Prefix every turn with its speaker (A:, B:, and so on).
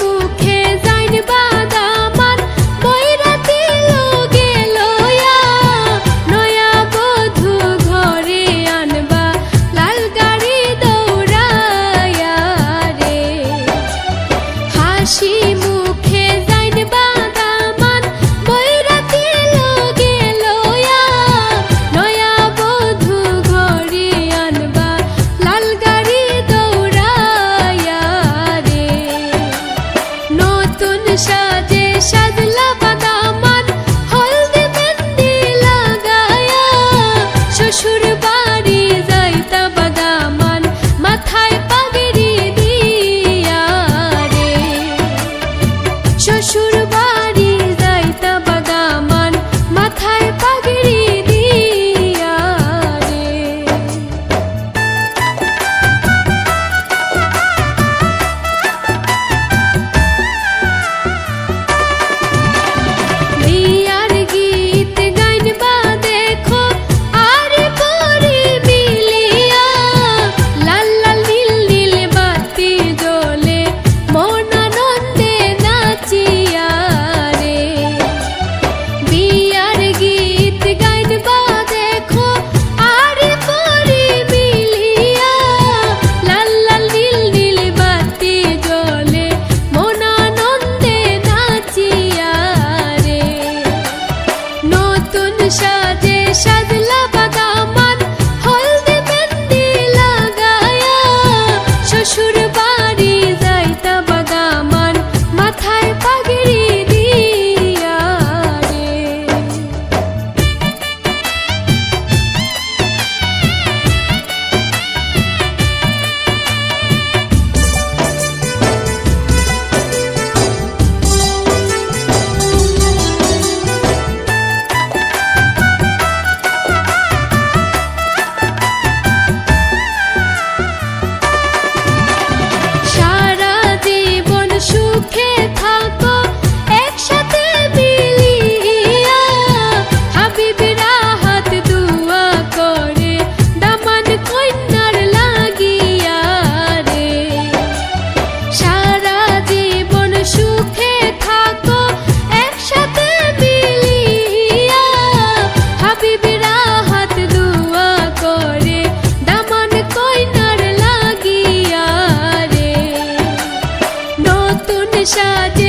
A: মুখে যাইন বাদামান বৈরাতি লোগে লয়া নয়া বধূ ঘরে আনবা লাল গাড়ি দৌড়ায়া রে হাসি মুখে যাইন বাদামান বৈরাতি লোগে লয়া নয়া বধূ ঘরে আনবা লাল গাড়ি দৌড়ায়া রে নতুন সাজে সাজলা বাদামান হলদি মেহেন্দি লাগায়া শ্বশুর বাড়ি যাইতা বাদামান মাথায় পাগড়ি দিয়া রে শ্বশুর বাড়ি যাইতা বাদামান মাথায় পাগড়ি দিয়া রে বিয়ার গীত গাইনবা দেখো আর পরি মিলিয়া লাল লাল নীল নীল বাতি জ্বলে মন আনন্দে নাচিয়া রে বিয়ার গীত গাইনবা দেখো আর পরি মিলিয়া লাল লাল নীল নীল বাতি জ্বলে মন আনন্দে নাচিয়া রে নতুন সাজে সাজলা বাদামান হলদি মেহেন্দি লাগায়া শ্বশুর বাড়ি যাইতা বাদামান মাথায় পাগড়ি দিয়া রে সারা জীবন সুখে থাকো একসাথে মিলিয়া হাবিবেরা হাত দুয়া করে দামান কন্যার লাগিয়া রে সারা জীবন সুখে থাকো একসাথে মিলিয়া হাবিবেরা হাত দুয়া করে দামান কন্যার লাগিয়া রে নতুন সাজে